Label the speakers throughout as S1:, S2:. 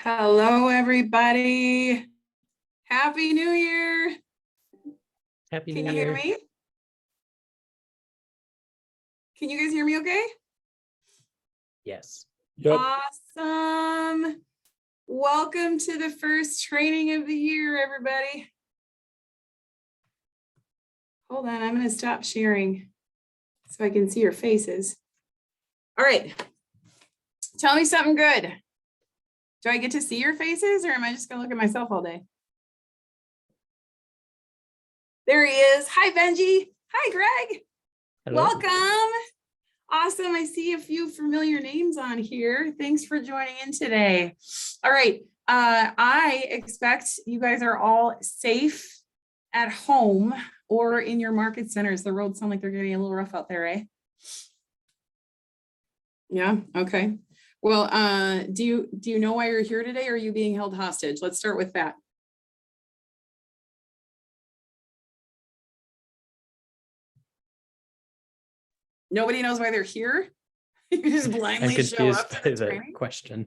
S1: Hello, everybody. Happy New Year.
S2: Happy
S1: Can
S2: New
S1: you
S2: Year.
S1: hear me? Can you guys hear me okay?
S2: Yes.
S3: Yep.
S1: Awesome. Welcome to the first training of the year, everybody. Hold on, I'm going to stop sharing so I can see your faces. All right. Tell me something good. Do I get to see your faces or am I just going to look at myself all day? There he is. Hi, Benji. Hi, Greg.
S2: Hello.
S1: Welcome. Awesome. I see a few familiar names on here. Thanks for joining in today. All right. I expect you guys are all safe at home or in your market centers. The roads sound like they're getting a little rough out there, eh? Yeah. Okay. Well, do you know why you're here today? Or are you being held hostage? Let's start with that. Nobody knows why they're here. You just blindly
S2: I'm
S1: show
S2: confused
S1: up
S2: by
S1: to the
S2: the
S1: training?
S2: question.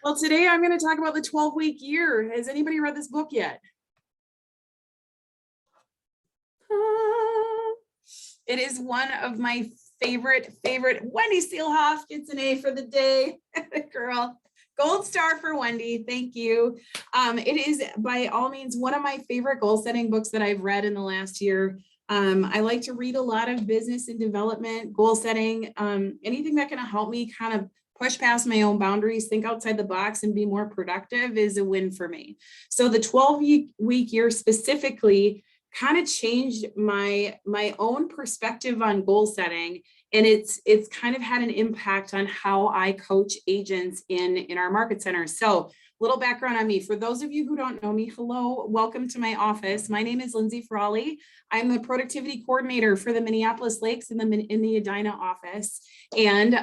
S1: Well, today I'm going to talk about the 12-week year. Has anybody read this book yet? It is one of my favorite. Wendy Seelhoff gets an A for the day. Girl, gold star for Wendy. Thank you. It is by all means one of my favorite goal setting books that I've read in the last year. I like to read a lot of business and development, goal setting, anything that can help me kind of push past my own boundaries, think outside the box and be more productive is a win for me. So the 12-week year specifically kind of changed my own perspective on goal setting. And it's kind of had an impact on how I coach agents in our market centers. So little background on me. For those of you who don't know me, hello, welcome to my office. My name is Linsey Frawley. I'm the productivity coordinator for the Minneapolis Lakes in the Edina office. And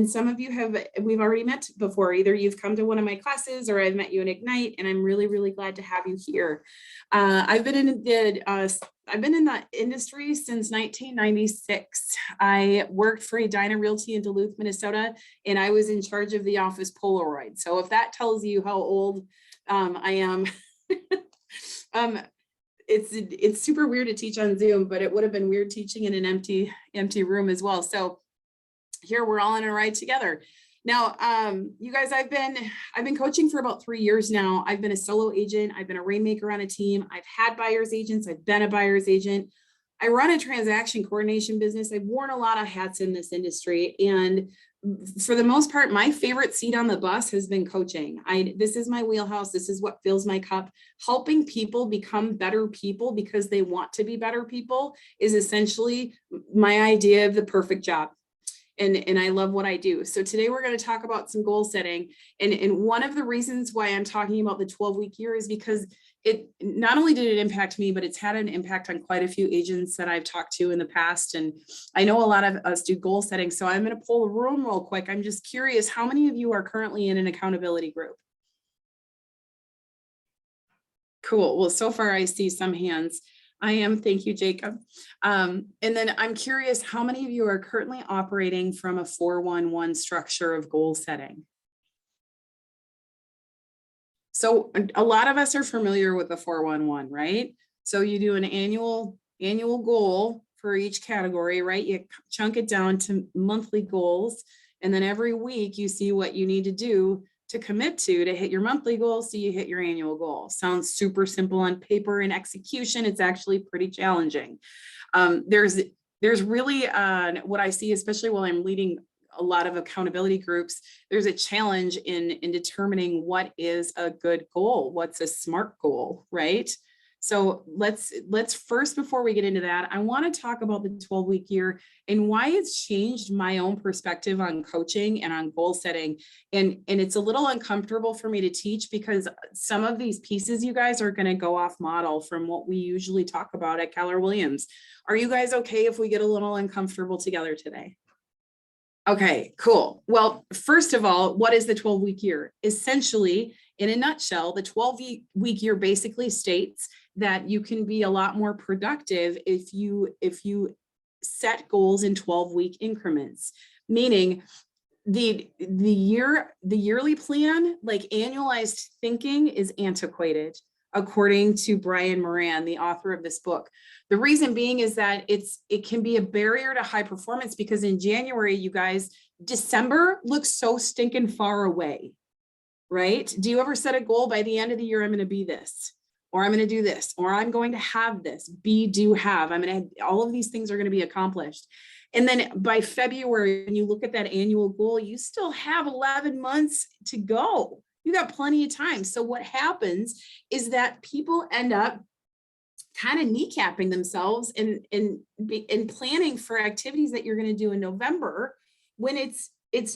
S1: some of you we've already met before. Either you've come to one of my classes or I've met you in Ignite, and I'm really, really glad to have you here. I've been in the industry since 1996. I worked for Edina Realty in Duluth, Minnesota, and I was in charge of the office Polaroid. So if that tells you how old I am, it's super weird to teach on Zoom, but it would have been weird teaching in an empty room as well. So here we're all on a ride together. Now, you guys, I've been coaching for about 3 years now. I've been a solo agent. I've been a rainmaker on a team. I've had buyer's agents. I've been a buyer's agent. I run a transaction coordination business. I've worn a lot of hats in this industry. And for the most part, my favorite seat on the bus has been coaching. This is my wheelhouse. This is what fills my cup. Helping people become better people because they want to be better people is essentially my idea of the perfect job. And I love what I do. So today we're going to talk about some goal setting. And one of the reasons why I'm talking about the 12-week year is because it not only did it impact me, but it's had an impact on quite a few agents that I've talked to in the past. And I know a lot of us do goal setting. So I'm going to pull the room real quick. I'm just curious, how many of you are currently in an accountability group? Cool. Well, so far I see some hands. I am. Thank you, Jacob. And then I'm curious, how many of you are currently operating from a 4-1-1 structure of goal setting? So a lot of us are familiar with the 4-1-1, right? So you do an annual goal for each category, right? You chunk it down to monthly goals. And then every week you see what you need to do to commit to hit your monthly goal, so you hit your annual goal. Sounds super simple on paper. In execution, it's actually pretty challenging. There's really what I see, especially while I'm leading a lot of accountability groups, there's a challenge in determining what is a good goal, what's a smart goal, right? So let's first, before we get into that, I want to talk about the 12-week year and why it's changed my own perspective on coaching and on goal setting. And it's a little uncomfortable for me to teach because some of these pieces, you guys, are going to go off model from what we usually talk about at Keller Williams. Are you guys okay if we get a little uncomfortable together today? Okay, cool. Well, first of all, what is the 12-week year? Essentially, in a nutshell, the 12-week year basically states that you can be a lot more productive if you set goals in 12-week increments. Meaning, the yearly plan, like annualized thinking, is antiquated, according to Brian Moran, the author of this book. The reason being is that it can be a barrier to high performance, because in January, you guys, December looks so stinking far away, right? Do you ever set a goal by the end of the year? I'm going to be this, or I'm going to do this, or I'm going to have this. Be, do, have. I'm going to, all of these things are going to be accomplished. And then by February, when you look at that annual goal, you still have 11 months to go. You got plenty of time. So what happens is that people end up kind of kneecapping themselves and planning for activities that you're going to do in November, when it's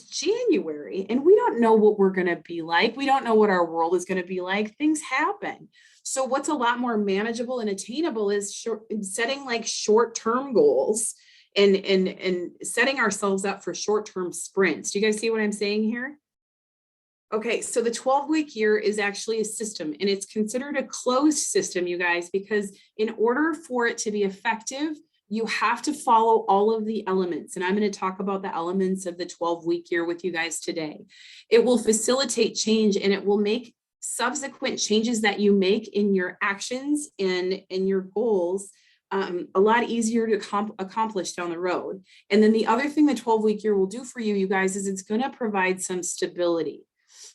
S1: January and we don't know what we're going to be like. We don't know what our world is going to be like. Things happen. So what's a lot more manageable and attainable is setting like short-term goals and setting ourselves up for short-term sprints. Do you guys see what I'm saying here? Okay, so the 12-week year is actually a system, and it's considered a closed system, you guys, because in order for it to be effective, you have to follow all of the elements. And I'm going to talk about the elements of the 12-week year with you guys today. It will facilitate change, and it will make subsequent changes that you make in your actions and in your goals a lot easier to accomplish down the road. And then the other thing the 12-week year will do for you, you guys, is it's going to provide some stability.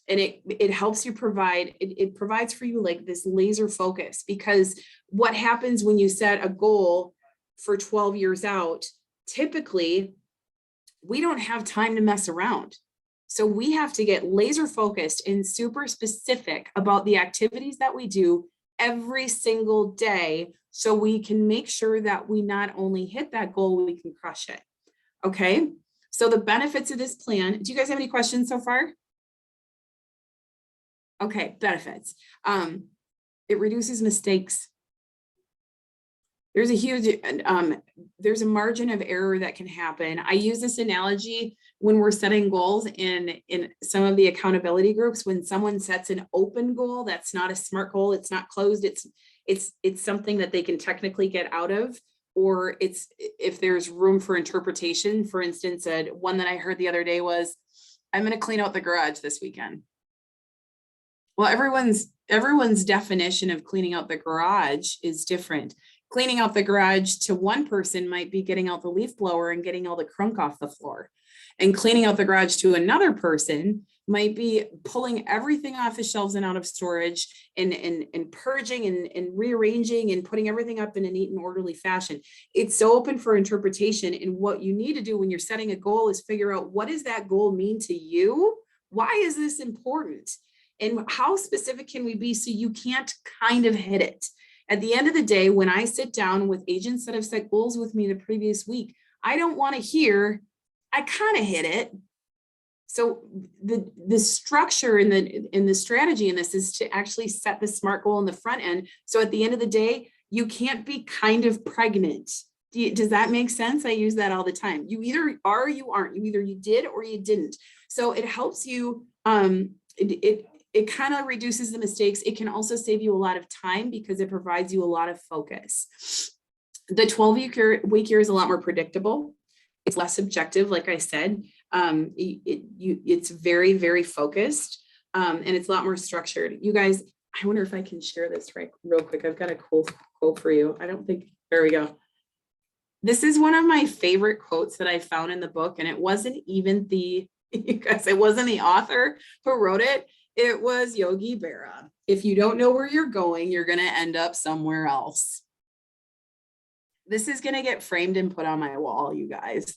S1: And it helps you provide, it provides for you like this laser focus, because what happens when you set a goal for 12 years out, typically we don't have time to mess around. So we have to get laser focused and super specific about the activities that we do every single day, so we can make sure that we not only hit that goal, we can crush it. Okay. So the benefits of this plan, do you guys have any questions so far? Okay, benefits. It reduces mistakes. There's a huge, there's a margin of error that can happen. I use this analogy when we're setting goals in some of the accountability groups. When someone sets an open goal, that's not a SMART goal. It's not closed. It's something that they can technically get out of, or it's if there's room for interpretation. For instance, one that I heard the other day was, I'm going to clean out the garage this weekend. Well, everyone's definition of cleaning out the garage is different. Cleaning out the garage to one person might be getting out the leaf blower and getting all the crunk off the floor. And cleaning out the garage to another person might be pulling everything off the shelves and out of storage and purging and rearranging and putting everything up in a neat and orderly fashion. It's so open for interpretation. And what you need to do when you're setting a goal is figure out, what does that goal mean to you? Why is this important? And how specific can we be so you can't kind of hit it? At the end of the day, when I sit down with agents that have set goals with me the previous week, I don't want to hear, I kind of hit it. So the structure and the strategy in this is to actually set the SMART goal in the front end. So at the end of the day, you can't be kind of pregnant. Does that make sense? I use that all the time. You either are or you aren't. You either you did or you didn't. So it helps you, it kind of reduces the mistakes. It can also save you a lot of time because it provides you a lot of focus. The 12-week year is a lot more predictable. It's less subjective, like I said. It's very, very focused, and it's a lot more structured. You guys, I wonder if I can share this real quick. I've got a cool quote for you. There we go. This is one of my favorite quotes that I found in the book, and it wasn't even it wasn't the author who wrote it. It was Yogi Berra. If you don't know where you're going, you're going to end up somewhere else. This is going to get framed and put on my wall, you guys.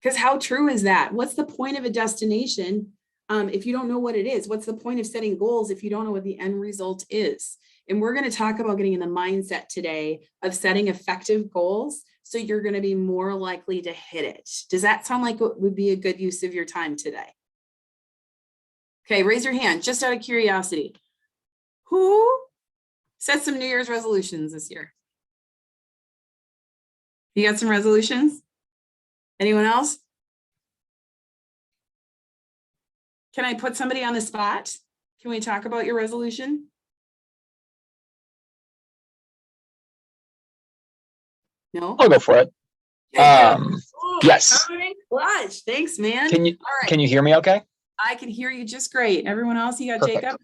S1: Because how true is that? What's the point of a destination if you don't know what it is? What's the point of setting goals if you don't know what the end result is? And we're going to talk about getting in the mindset today of setting effective goals, so you're going to be more likely to hit it. Does that sound like it would be a good use of your time today? Okay, raise your hand, just out of curiosity. Who set some New Year's resolutions this year? You got some resolutions? Anyone else? Can I put somebody on the spot? Can we talk about your resolution? No?
S3: I'll go for it.
S1: Okay,
S3: Yes.
S1: Coming in clutch. Thanks, man.
S3: Can you
S1: All right.
S3: can you hear me okay?
S1: I can hear you just great. Everyone else, you got
S3: Perfect.
S1: Jacob?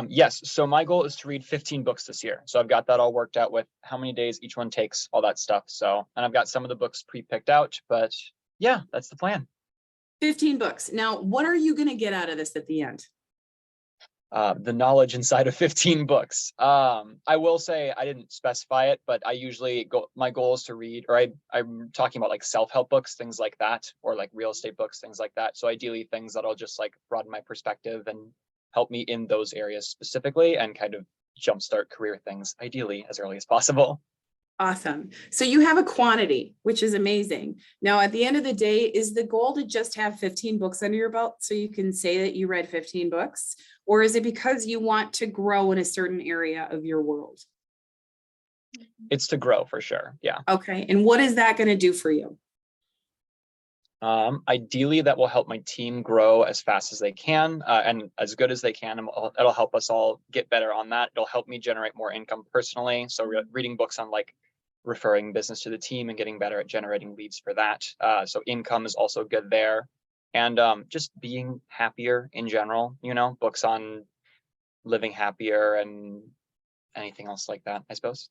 S3: Yes. So my goal is to read 15 books this year. So I've got that all worked out with how many days each one takes, all that stuff. So, and I've got some of the books pre-picked out, but yeah, that's the plan.
S1: 15 books. Now, what are you going to get out of this at the end?
S3: The knowledge inside of 15 books. I will say I didn't specify it, but I usually go, my goal is to read, or I'm talking about like self-help books, things like that, or like real estate books, things like that. So ideally things that'll just like broaden my perspective and help me in those areas specifically and kind of jumpstart career things, ideally as early as possible.
S1: Awesome. So you have a quantity, which is amazing. Now, at the end of the day, is the goal to just have 15 books under your belt so you can say that you read 15 books? Or is it because you want to grow in a certain area of your world?
S3: It's to grow for sure. Yeah.
S1: Okay. And what is that going to do for you?
S3: Ideally, that will help my team grow as fast as they can and as good as they can. And it'll help us all get better on that. It'll help me generate more income personally. So reading books on like referring business to the team and getting better at generating leads for that. So income is also good there. And just being happier in general, you know, books on living happier and anything else like that, I suppose.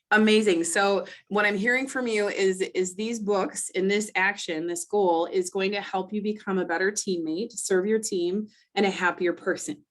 S1: Amazing. So what I'm hearing from you is these books and this action, this goal is going to help you become a better teammate, serve your team, and a happier person.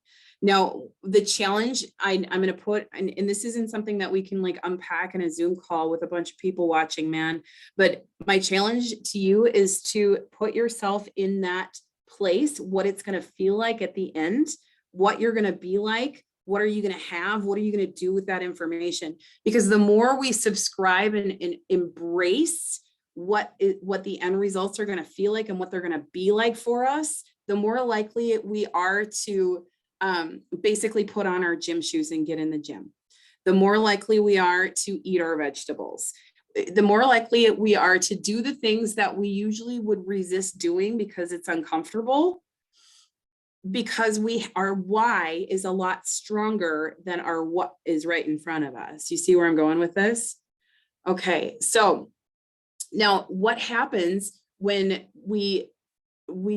S1: Now, the challenge I'm going to put, and this isn't something that we can like unpack in a Zoom call with a bunch of people watching, man, but my challenge to you is to put yourself in that place, what it's going to feel like at the end, what you're going to be like. What are you going to have? What are you going to do with that information? Because the more we subscribe and embrace what the end results are going to feel like and what they're going to be like for us, the more likely we are to basically put on our gym shoes and get in the gym. The more likely we are to eat our vegetables. The more likely we are to do the things that we usually would resist doing because it's uncomfortable. Because our why is a lot stronger than our what is right in front of us. You see where I'm going with this? Okay, so now what happens when we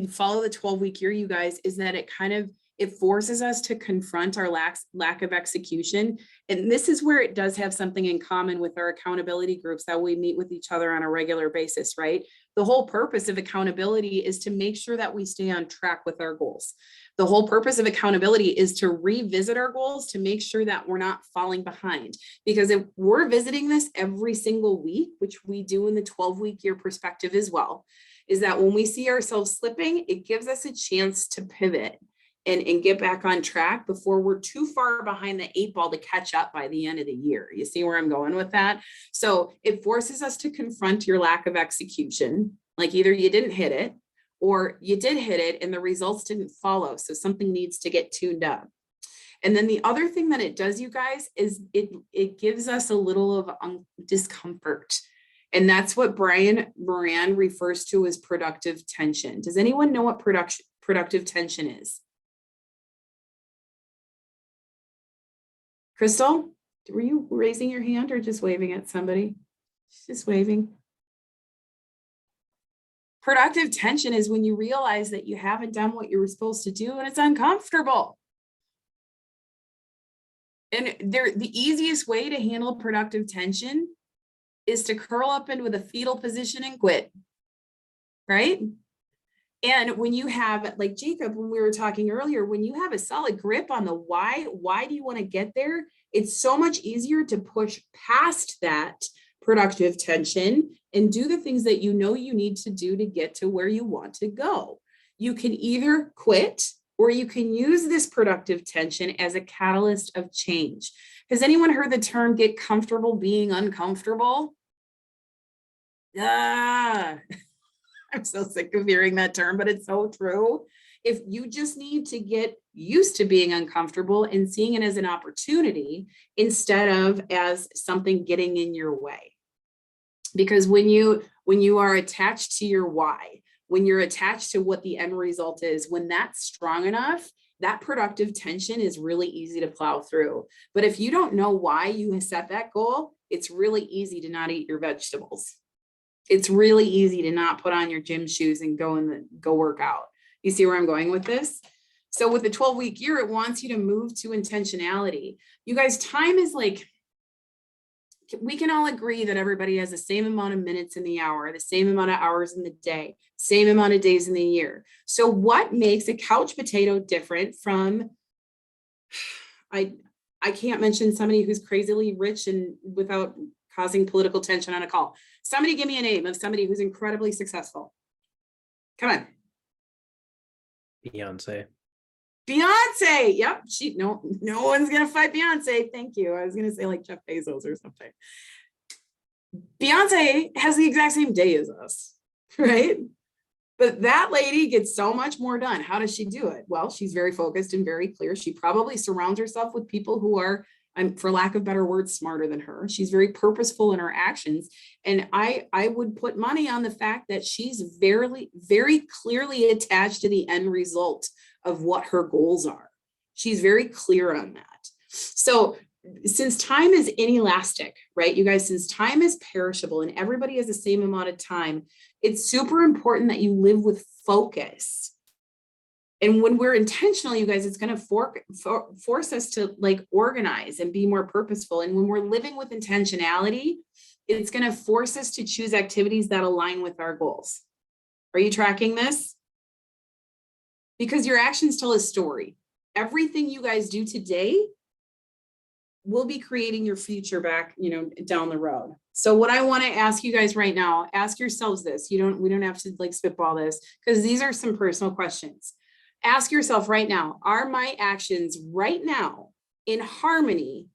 S1: follow the 12-week year, you guys, is that it forces us to confront our lack of execution. And this is where it does have something in common with our accountability groups that we meet with each other on a regular basis, right? The whole purpose of accountability is to make sure that we stay on track with our goals. The whole purpose of accountability is to revisit our goals to make sure that we're not falling behind. Because if we're visiting this every single week, which we do in the 12-week year perspective as well, is that when we see ourselves slipping, it gives us a chance to pivot and get back on track before we're too far behind the 8 ball to catch up by the end of the year. You see where I'm going with that? So it forces us to confront your lack of execution. Like either you didn't hit it or you did hit it and the results didn't follow. So something needs to get tuned up. And then the other thing that it does, you guys, is it gives us a little of discomfort. And that's what Brian Moran refers to as productive tension. Does anyone know what productive tension is? Crystal, were you raising your hand or just waving at somebody? She's just waving. Productive tension is when you realize that you haven't done what you were supposed to do and it's uncomfortable. And the easiest way to handle productive tension is to curl up into the fetal position and quit, right? And when you have, like Jacob, when we were talking earlier, when you have a solid grip on the why do you want to get there? It's so much easier to push past that productive tension and do the things that you know you need to do to get to where you want to go. You can either quit or you can use this productive tension as a catalyst of change. Has anyone heard the term get comfortable being uncomfortable? I'm so sick of hearing that term, but it's so true. If you just need to get used to being uncomfortable and seeing it as an opportunity instead of as something getting in your way. Because when you are attached to your why, when you're attached to what the end result is, when that's strong enough, that productive tension is really easy to plow through. But if you don't know why you set that goal, it's really easy to not eat your vegetables. It's really easy to not put on your gym shoes and go work out. You see where I'm going with this? So with the 12-week year, it wants you to move to intentionality. You guys, time is like, we can all agree that everybody has the same amount of minutes in the hour, the same amount of hours in the day, same amount of days in the year. So what makes a couch potato different from, I can't mention somebody who's crazily rich and without causing political tension on a call. Somebody give me a name of somebody who's incredibly successful. Come on.
S2: Beyonce.
S1: Beyonce. Yep. No one's going to fight Beyonce. Thank you. I was going to say like Jeff Bezos or something. Beyonce has the exact same day as us, right? But that lady gets so much more done. How does she do it? Well, she's very focused and very clear. She probably surrounds herself with people who are, for lack of better words, smarter than her. She's very purposeful in her actions. And I would put money on the fact that she's very, very clearly attached to the end result of what her goals are. She's very clear on that. So since time is inelastic, right, you guys, since time is perishable and everybody has the same amount of time, it's super important that you live with focus. And when we're intentional, you guys, it's going to force us to like organize and be more purposeful. And when we're living with intentionality, it's going to force us to choose activities that align with our goals. Are you tracking this? Because your actions tell a story. Everything you guys do today will be creating your future back, down the road. So what I want to ask you guys right now, ask yourselves this. We don't have to like spitball this because these are some personal questions. Ask yourself right now, are my actions right now in harmony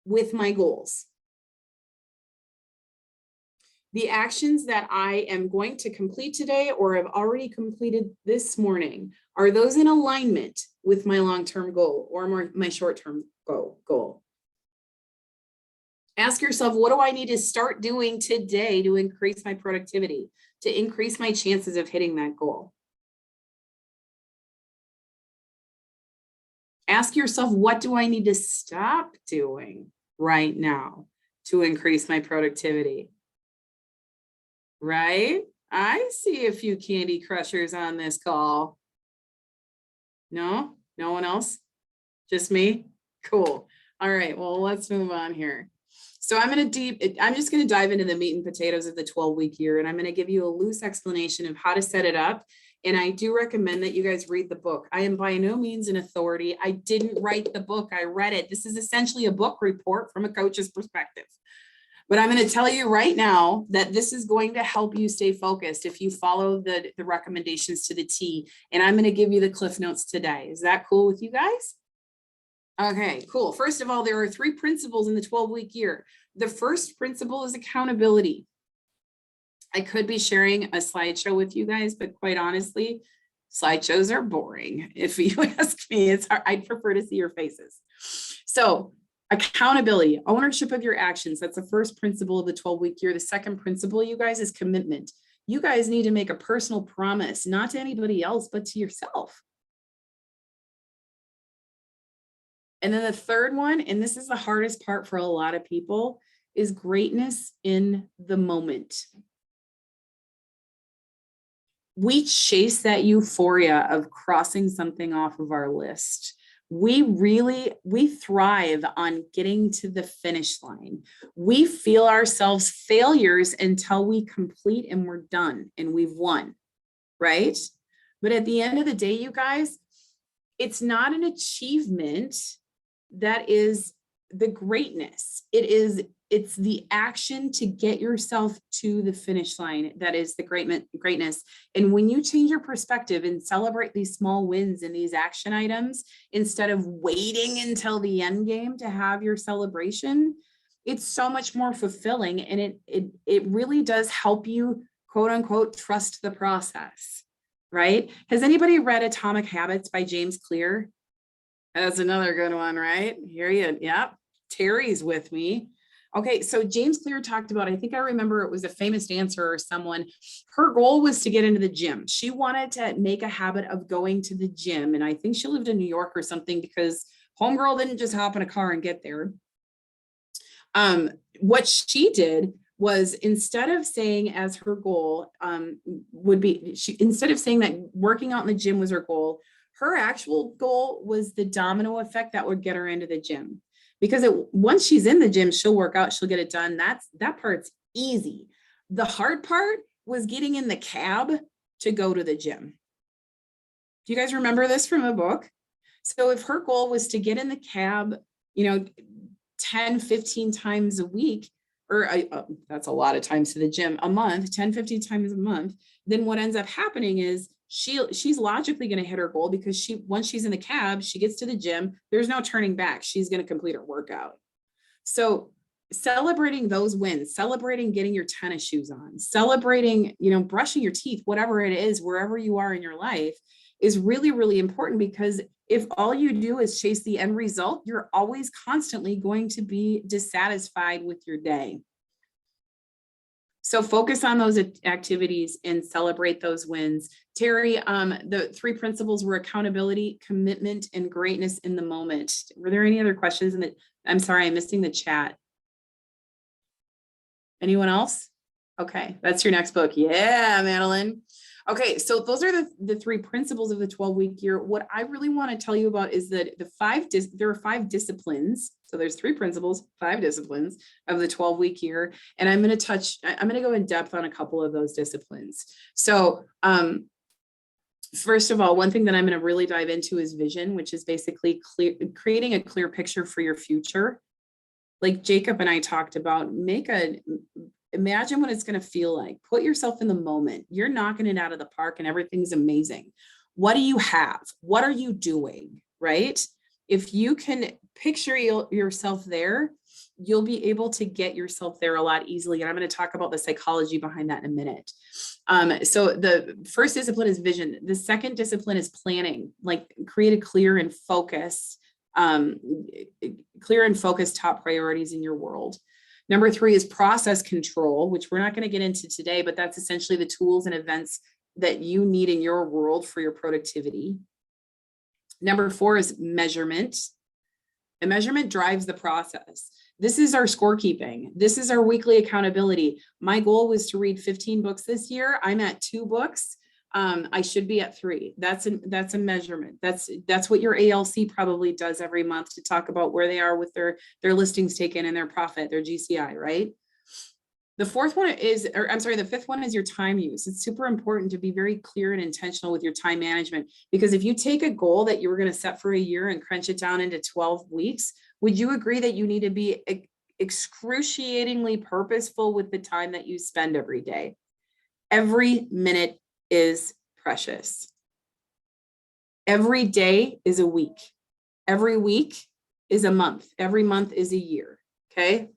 S1: with my goals? The actions that I am going to complete today or have already completed this morning, are those in alignment with my long-term goal or my short-term goal? Ask yourself, what do I need to start doing today to increase my productivity, to increase my chances of hitting that goal? Ask yourself, what do I need to stop doing right now to increase my productivity? Right? I see a few Candy Crushers on this call. No? No one else? Just me? Cool. All right, well, let's move on here. So I'm just going to dive into the meat and potatoes of the 12-week year, and I'm going to give you a loose explanation of how to set it up. And I do recommend that you guys read the book. I am by no means an authority. I didn't write the book. I read it. This is essentially a book report from a coach's perspective. But I'm going to tell you right now that this is going to help you stay focused if you follow the recommendations to the T. And I'm going to give you the Cliff Notes today. Is that cool with you guys? Okay, cool. First of all, there are 3 principles in the 12-week year. The first principle is accountability. I could be sharing a slideshow with you guys, but quite honestly, slideshows are boring. If you ask me, it's hard. I'd prefer to see your faces. So accountability, ownership of your actions. That's the first principle of the 12-week year. The second principle, you guys, is commitment. You guys need to make a personal promise, not to anybody else, but to yourself. And then the third one, and this is the hardest part for a lot of people, is greatness in the moment. We chase that euphoria of crossing something off of our list. We thrive on getting to the finish line. We feel ourselves failures until we complete and we're done and we've won, right? But at the end of the day, you guys, it's not an achievement that is the greatness. It's the action to get yourself to the finish line that is the greatness. And when you change your perspective and celebrate these small wins and these action items, instead of waiting until the end game to have your celebration, it's so much more fulfilling. And it really does help you, quote unquote, trust the process, right? Has anybody read Atomic Habits by James Clear? That's another good one, right? Yep. Terry's with me. Okay, so James Clear talked about, I think I remember it was a famous dancer or someone, her goal was to get into the gym. She wanted to make a habit of going to the gym. And I think she lived in New York or something because homegirl didn't just hop in a car and get there. What she did was instead of saying as her goal would be, instead of saying that working out in the gym was her goal, her actual goal was the domino effect that would get her into the gym. Because once she's in the gym, she'll work out, she'll get it done. That part's easy. The hard part was getting in the cab to go to the gym. Do you guys remember this from a book? So if her goal was to get in the cab, 10, 15 times a week, or that's a lot of times to the gym a month, 10, 15 times a month, then what ends up happening is she's logically going to hit her goal, because once she's in the cab, she gets to the gym, there's no turning back. She's going to complete her workout. So celebrating those wins, celebrating getting your tennis shoes on, celebrating, brushing your teeth, whatever it is, wherever you are in your life, is really, really important, because if all you do is chase the end result, you're always constantly going to be dissatisfied with your day. So focus on those activities and celebrate those wins. Terry, the 3 principles were accountability, commitment, and greatness in the moment. Were there any other questions I'm sorry, I'm missing the chat. Anyone else? Okay, that's your next book. Yeah, Madeline. Okay, so those are the 3 principles of the 12-week year. What I really want to tell you about is that there are 5 disciplines. So there's 3 principles, 5 disciplines of the 12-week year. And I'm going to go in depth on a couple of those disciplines. So first of all, one thing that I'm going to really dive into is vision, which is basically creating a clear picture for your future. Like Jacob and I talked about, imagine what it's going to feel like. Put yourself in the moment. You're knocking it out of the park and everything's amazing. What do you have? What are you doing? Right? If you can picture yourself there, you'll be able to get yourself there a lot easily. And I'm going to talk about the psychology behind that in a minute. So the first discipline is vision. The second discipline is planning, like create a clear and focused top priorities in your world. Number 3 is process control, which we're not going to get into today, but that's essentially the tools and events that you need in your world for your productivity. Number 4 is measurement. And measurement drives the process. This is our scorekeeping. This is our weekly accountability. My goal was to read 15 books this year. I'm at 2 books. I should be at 3. That's a measurement. That's what your ALC probably does every month to talk about where they are with their listings taken and their profit, their GCI, right? The 5th one is your time use. It's super important to be very clear and intentional with your time management, because if you take a goal that you were going to set for a year and crunch it down into 12 weeks, would you agree that you need to be excruciatingly purposeful with the time that you spend every day? Every minute is precious. Every day is a week. Every week is a month. Every month is a year. Okay.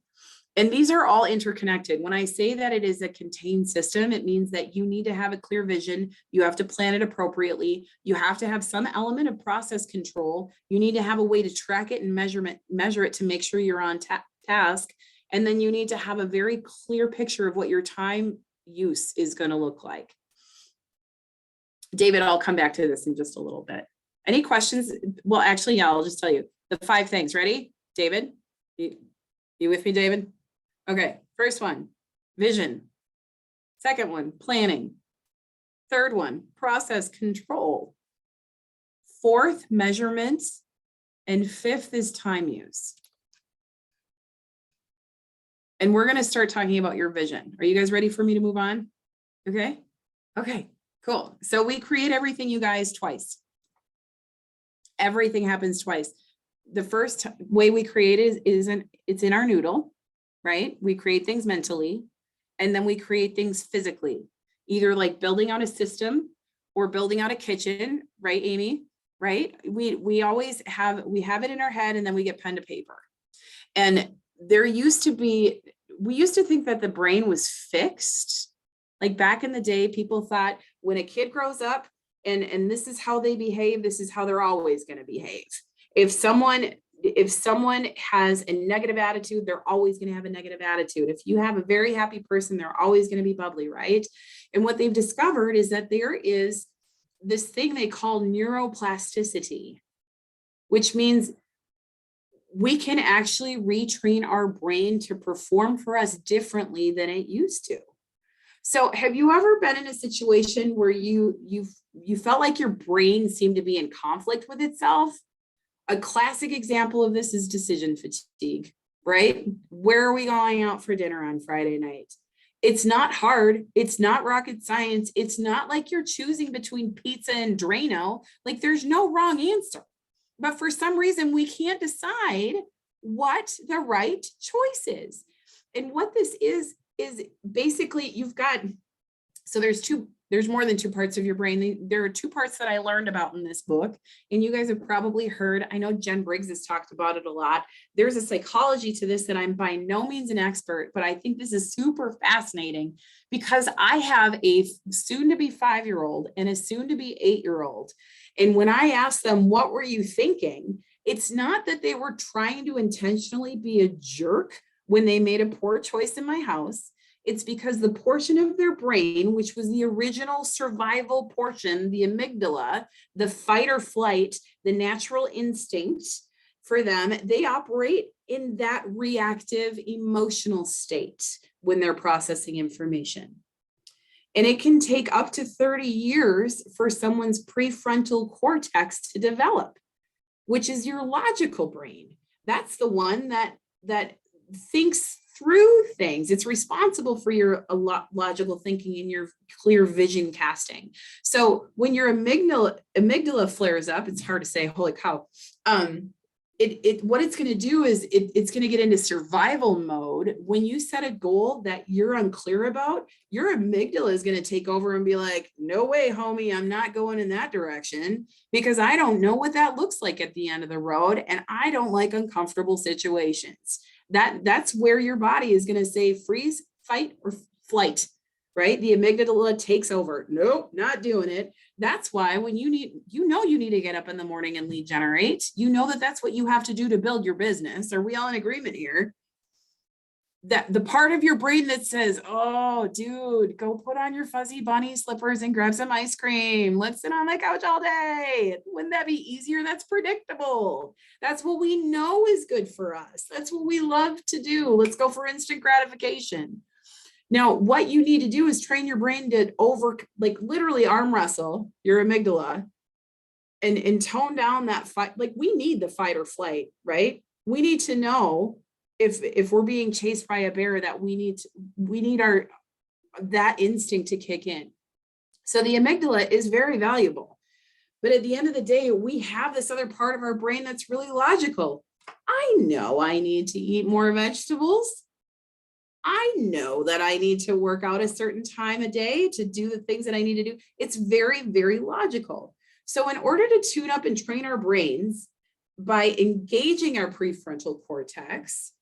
S1: And these are all interconnected. When I say that it is a contained system, it means that you need to have a clear vision. You have to plan it appropriately. You have to have some element of process control. You need to have a way to track it and measure it to make sure you're on task. And then you need to have a very clear picture of what your time use is going to look like. David, I'll come back to this in just a little bit. Any questions? Well, actually, yeah, I'll just tell you the 5 things. Ready? David, you with me, David? Okay. First one, vision. Second one, planning. Third one, process control. 4th, measurements. And 5th is time use. And we're going to start talking about your vision. Are you guys ready for me to move on? Okay. Okay. Cool. So we create everything, you guys, twice. Everything happens twice. The first way we create it's in our noodle, right? We create things mentally, and then we create things physically, either like building out a system or building out a kitchen, right, Amy? Right? We always have it in our head, and then we get pen to paper. And we used to think that the brain was fixed. Like back in the day, people thought when a kid grows up and this is how they behave, this is how they're always going to behave. If someone has a negative attitude, they're always going to have a negative attitude. If you have a very happy person, they're always going to be bubbly, right? And what they've discovered is that there is this thing they call neuroplasticity, which means we can actually retrain our brain to perform for us differently than it used to. So have you ever been in a situation where you felt like your brain seemed to be in conflict with itself? A classic example of this is decision fatigue, right? Where are we going out for dinner on Friday night? It's not hard. It's not rocket science. It's not like you're choosing between pizza and Drano. Like there's no wrong answer. But for some reason, we can't decide what the right choice is. And what this is basically you've got, so there's more than two parts of your brain. There are two parts that I learned about in this book, and you guys have probably heard, I know Jen Briggs has talked about it a lot. There's a psychology to this that I'm by no means an expert, but I think this is super fascinating because I have a soon to be 5-year-old and a soon to be 8-year-old. And when I ask them, what were you thinking? It's not that they were trying to intentionally be a jerk when they made a poor choice in my house. It's because the portion of their brain, which was the original survival portion, the amygdala, the fight or flight, the natural instinct for them, they operate in that reactive emotional state when they're processing information. And it can take up to 30 years for someone's prefrontal cortex to develop, which is your logical brain. That's the one that thinks through things. It's responsible for your logical thinking and your clear vision casting. So when your amygdala flares up, it's hard to say, holy cow. What it's going to do is it's going to get into survival mode. When you set a goal that you're unclear about, your amygdala is going to take over and be like, no way, homie, I'm not going in that direction because I don't know what that looks like at the end of the road. And I don't like uncomfortable situations. That's where your body is going to say freeze, fight, or flight, right? The amygdala takes over. Nope, not doing it. That's why when you need to get up in the morning and lead generate, you know that that's what you have to do to build your business. Are we all in agreement here? That the part of your brain that says, oh, dude, go put on your fuzzy bunny slippers and grab some ice cream. Let's sit on the couch all day. Wouldn't that be easier? That's predictable. That's what we know is good for us. That's what we love to do. Let's go for instant gratification. Now, what you need to do is train your brain to literally arm wrestle your amygdala and tone down that fight. Like we need the fight or flight, right? We need to know if we're being chased by a bear that we need that instinct to kick in. So the amygdala is very valuable. But at the end of the day, we have this other part of our brain that's really logical. I know I need to eat more vegetables. I know that I need to work out a certain time a day to do the things that I need to do. It's very, very logical. So in order to tune up and train our brains by engaging our prefrontal cortex,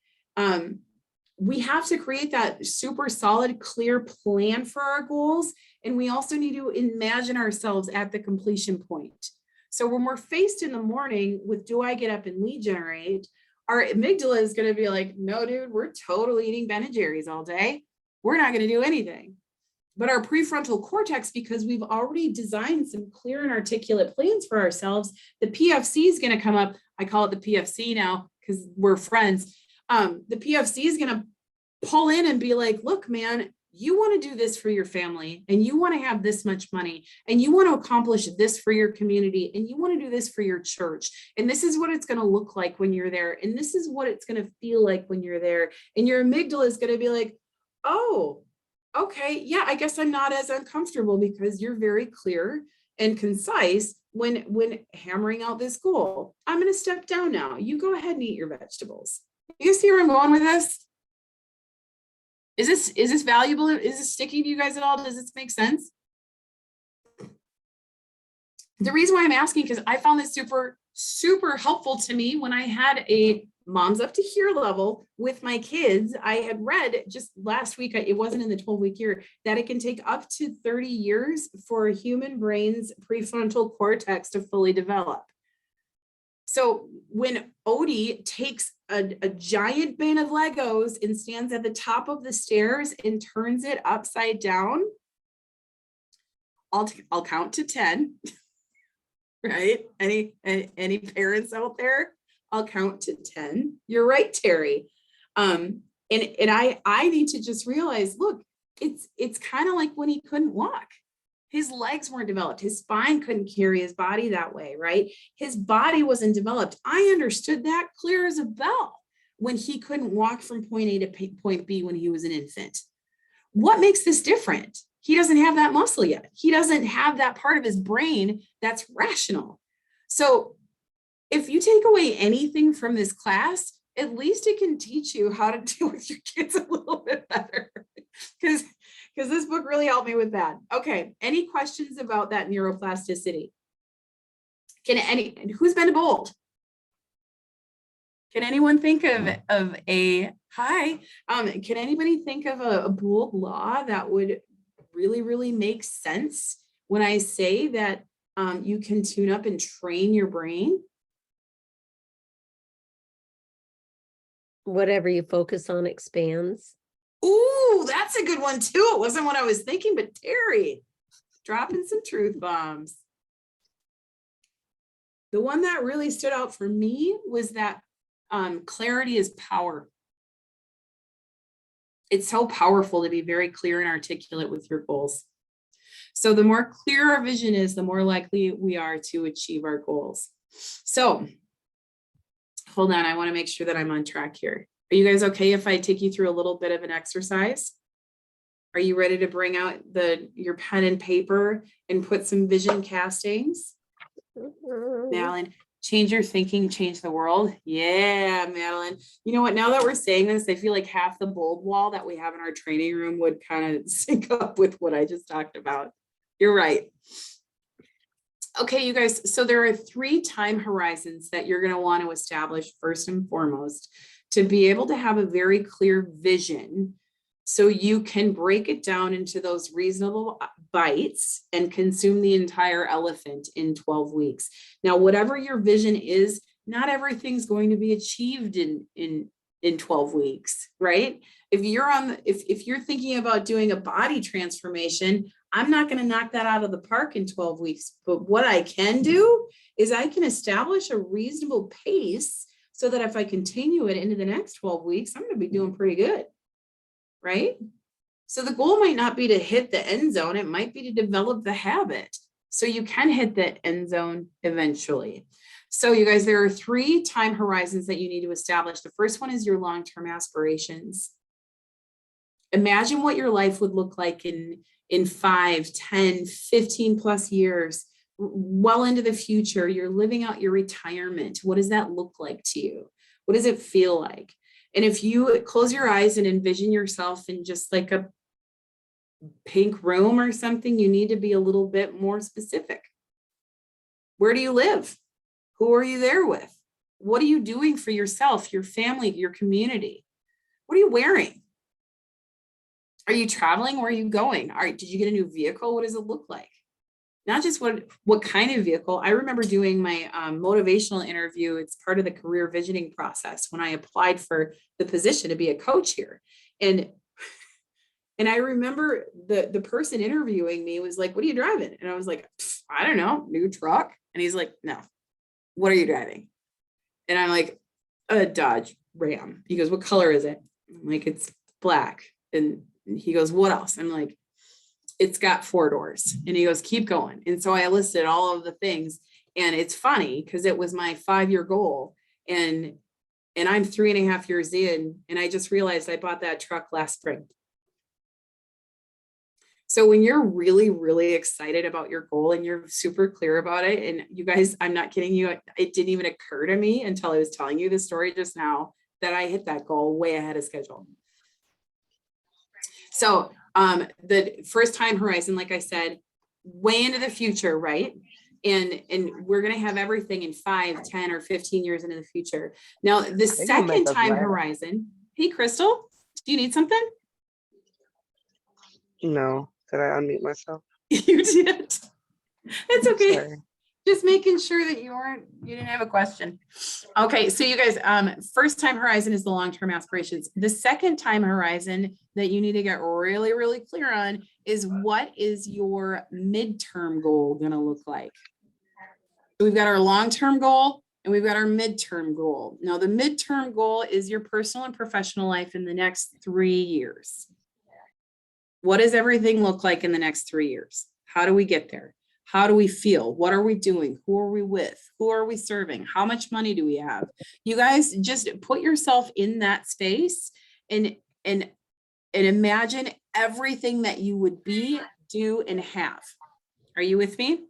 S1: we have to create that super solid, clear plan for our goals. And we also need to imagine ourselves at the completion point. So when we're faced in the morning with, do I get up and lead generate? Our amygdala is going to be like, no, dude, we're totally eating Ben & Jerry's all day. We're not going to do anything. But our prefrontal cortex, because we've already designed some clear and articulate plans for ourselves, the PFC is going to come up. I call it the PFC now because we're friends. The PFC is going to pull in and be like, look, man, you want to do this for your family and you want to have this much money and you want to accomplish this for your community and you want to do this for your church. And this is what it's going to look like when you're there. And this is what it's going to feel like when you're there. And your amygdala is going to be like, oh, okay, yeah, I guess I'm not as uncomfortable because you're very clear and concise when hammering out this goal. I'm going to step down now. You go ahead and eat your vegetables. You guys see where I'm going with this? Is this valuable? Is this sticking to you guys at all? Does this make sense? The reason why I'm asking, because I found this super, super helpful to me when I had a moms up to here level with my kids. I had read just last week, it wasn't in the 12-week year, that it can take up to 30 years for a human brain's prefrontal cortex to fully develop. So when Odie takes a giant bin of Legos and stands at the top of the stairs and turns it upside down, I'll count to 10, right? Any parents out there? I'll count to 10. You're right, Terry. And I need to just realize, look, it's kind of like when he couldn't walk. His legs weren't developed. His spine couldn't carry his body that way, right? His body wasn't developed. I understood that clear as a bell when he couldn't walk from point A to point B when he was an infant. What makes this different? He doesn't have that muscle yet. He doesn't have that part of his brain that's rational. So if you take away anything from this class, at least it can teach you how to deal with your kids a little bit better. Because this book really helped me with that. Okay, any questions about that neuroplasticity? Who's been bold? Can anyone think of a can anybody think of a bold law that would really make sense when I say that you can tune up and train your brain?
S4: Whatever you focus on expands.
S1: Ooh, that's a good one too. It wasn't what I was thinking, but Terry, dropping some truth bombs. The one that really stood out for me was that clarity is power. It's so powerful to be very clear and articulate with your goals. So the more clear our vision is, the more likely we are to achieve our goals. So hold on, I want to make sure that I'm on track here. Are you guys okay if I take you through a little bit of an exercise? Are you ready to bring out your pen and paper and put some vision castings? Madeline, change your thinking, change the world. Yeah, Madeline. You know what? Now that we're saying this, I feel like half the bold wall that we have in our training room would kind of sync up with what I just talked about. You're right. Okay, you guys. So there are 3 time horizons that you're going to want to establish first and foremost to be able to have a very clear vision, so you can break it down into those reasonable bites and consume the entire elephant in 12 weeks. Now, whatever your vision is, not everything's going to be achieved in 12 weeks, right? If you're thinking about doing a body transformation, I'm not going to knock that out of the park in 12 weeks. But what I can do is I can establish a reasonable pace so that if I continue it into the next 12 weeks, I'm going to be doing pretty good. Right? So the goal might not be to hit the end zone. It might be to develop the habit so you can hit the end zone eventually. So you guys, there are 3 time horizons that you need to establish. The first one is your long-term aspirations. Imagine what your life would look like in 5, 10, 15 plus years, well into the future. You're living out your retirement. What does that look like to you? What does it feel like? And if you close your eyes and envision yourself in just like a pink room or something, you need to be a little bit more specific. Where do you live? Who are you there with? What are you doing for yourself, your family, your community? What are you wearing? Are you traveling? Where are you going? Did you get a new vehicle? What does it look like? Not just what kind of vehicle. I remember doing my motivational interview. It's part of the career visioning process when I applied for the position to be a coach here. And I remember the person interviewing me was like, "What are you driving?" And I was like, "I don't know, new truck." And he's like, "No, what are you driving?" And I'm like, "A Dodge Ram." He goes, "What color is it?" I'm like, "It's black." And he goes, "What else?" I'm like, "It's got 4 doors." And he goes, "Keep going." And so I listed all of the things. And it's funny because it was my 5-year goal. And I'm 3.5 years in. And I just realized I bought that truck last spring. So when you're really, really excited about your goal and you're super clear about it, and you guys, I'm not kidding you, it didn't even occur to me until I was telling you the story just now that I hit that goal way ahead of schedule. So the first time horizon, like I said, way into the future, right? And we're going to have everything in 5, 10, or 15 years into the future. Now, the second time horizon, hey, Crystal, do you need something?
S5: No. Did I unmute myself?
S1: You did. That's okay.
S5: Sorry.
S1: Just making sure that you didn't have a question. Okay, so you guys, first time horizon is the long-term aspirations. The second time horizon that you need to get really, really clear on is, what is your midterm goal going to look like? So we've got our long-term goal, And we've got our midterm goal. Now, the midterm goal is your personal and professional life in the next 3 years. What does everything look like in the next 3 years? How do we get there? How do we feel? What are we doing? Who are we with? Who are we serving? How much money do we have? You guys just put yourself in that space and imagine everything that you would be, do, and have. Are you with me?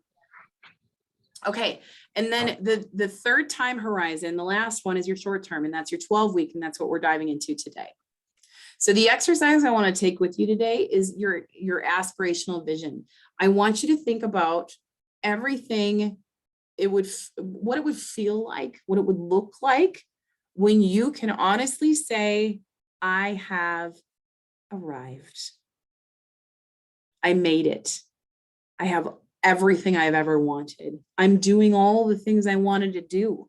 S1: Okay. And then the third time horizon, the last one is your short term, and that's your 12-week, and that's what we're diving into today. So the exercise I want to take with you today is your aspirational vision. I want you to think about everything what it would feel like, what it would look like when you can honestly say, I have arrived. I made it. I have everything I've ever wanted. I'm doing all the things I wanted to do.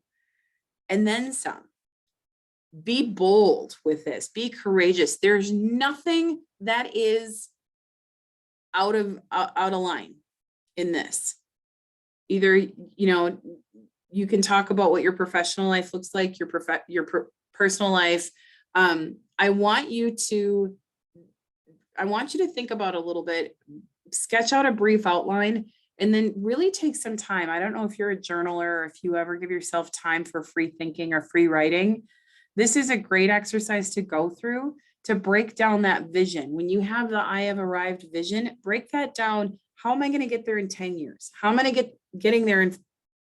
S1: And then some. Be bold with this. Be courageous. There's nothing that is out of line in this. Either, you can talk about what your professional life looks like, your personal life. I want you to think about a little bit, sketch out a brief outline, and then really take some time. I don't know if you're a journaler or if you ever give yourself time for free thinking or free writing. This is a great exercise to go through to break down that vision. When you have the I have arrived vision, break that down. How am I going to get there in 10 years? How am I going to getting there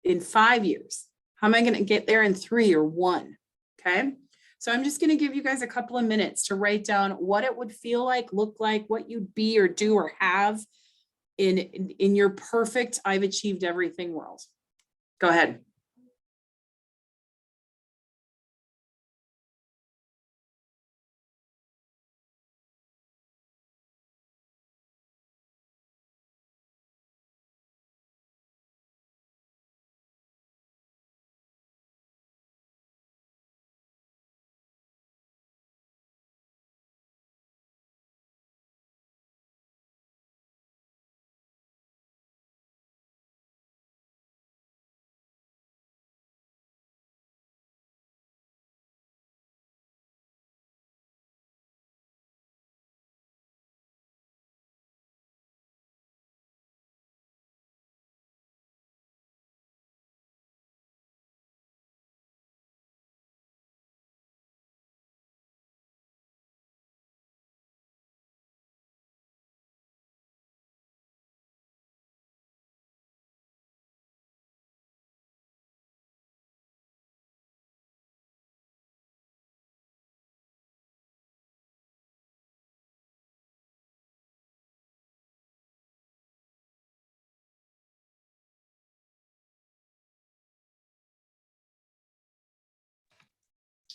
S1: in 5 years? How am I going to get there in 3 or 1? Okay. So I'm just going to give you guys a couple of minutes to write down what it would feel like, look like, what you'd be or do or have in your perfect I've achieved everything world. Go ahead.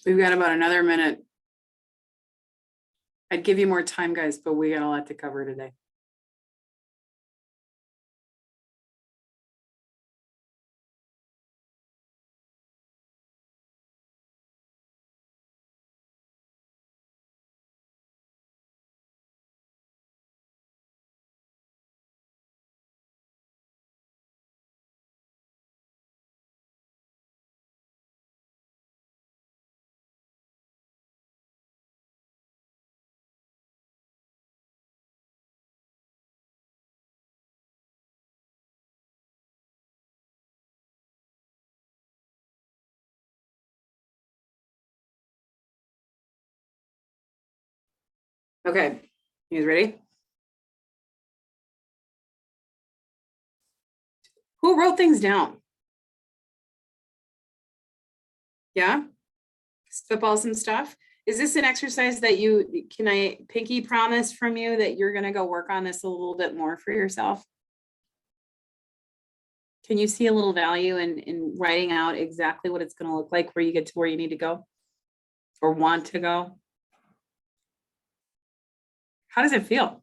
S1: We've got about another minute. I'd give you more time, guys, but we got a lot to cover today. Okay, you guys ready? Who wrote things down? Yeah? Spitball some stuff. Is this an exercise that can I pinky promise from you that you're gonna go work on this a little bit more for yourself? Can you see a little value in writing out exactly what it's gonna look like where you get to where you need to go or want to go? How does it feel?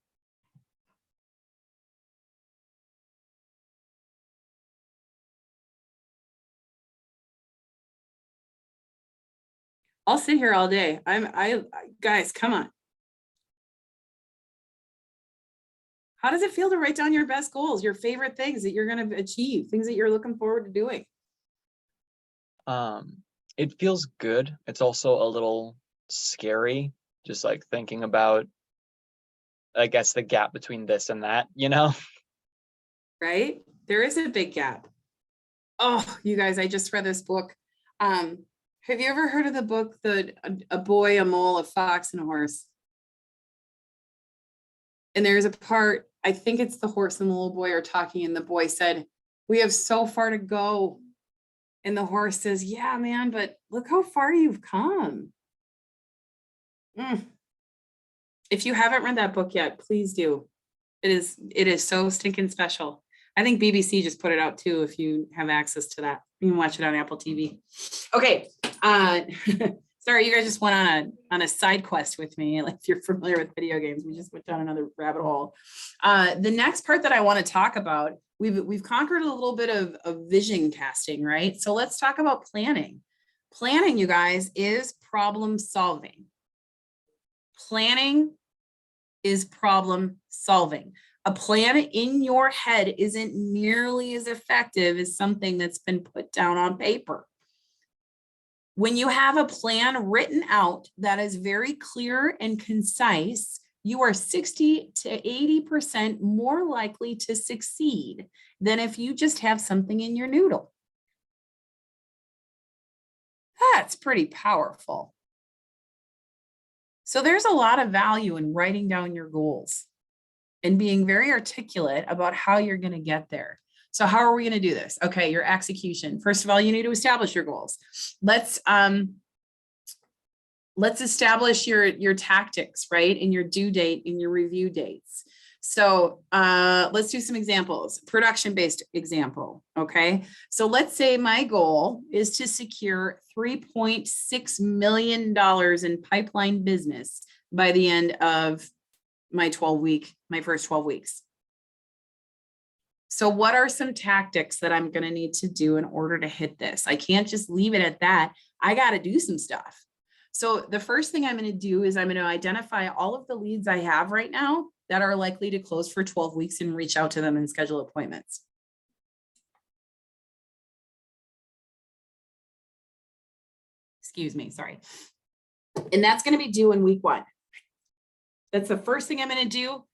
S1: I'll sit here all day. Guys, come on. How does it feel to write down your best goals, your favorite things that you're going to achieve, things that you're looking forward to doing?
S3: It feels good. It's also a little scary, just like thinking about, I guess, the gap between this and that, you know?
S1: Right? There is a big gap. Oh, you guys, I just read this book. Have you ever heard of the book, A Boy, a Mole, a Fox, and a Horse? And there's a part, I think it's the horse and the little boy are talking, and the boy said, "We have so far to go." And the horse says, "Yeah, man, but look how far you've come." If you haven't read that book yet, please do. It is so stinking special. I think BBC just put it out too, if you have access to that. You can watch it on Apple TV. Okay. Sorry, you guys just went on a side quest with me. Like, if you're familiar with video games, we just went down another rabbit hole. The next part that I want to talk about, we've conquered a little bit of vision casting, right? So let's talk about planning. Planning, you guys, is problem solving. Planning is problem solving. A plan in your head isn't nearly as effective as something that's been put down on paper. When you have a plan written out that is very clear and concise, you are 60 to 80% more likely to succeed than if you just have something in your noodle. That's pretty powerful. So there's a lot of value in writing down your goals and being very articulate about how you're going to get there. So how are we going to do this? Okay, your execution. First of all, you need to establish your goals. Let's establish your tactics, right? And your due date and your review dates. So let's do some examples. Production-based example, okay? So let's say my goal is to secure $3.6 million in pipeline business by the end of my first 12 weeks. So what are some tactics that I'm going to need to do in order to hit this? I can't just leave it at that. I got to do some stuff. So the first thing I'm going to do is I'm going to identify all of the leads I have right now that are likely to close for 12 weeks and reach out to them and schedule appointments. Excuse me, sorry. And that's going to be due in week 1. That's the first thing I'm going to do.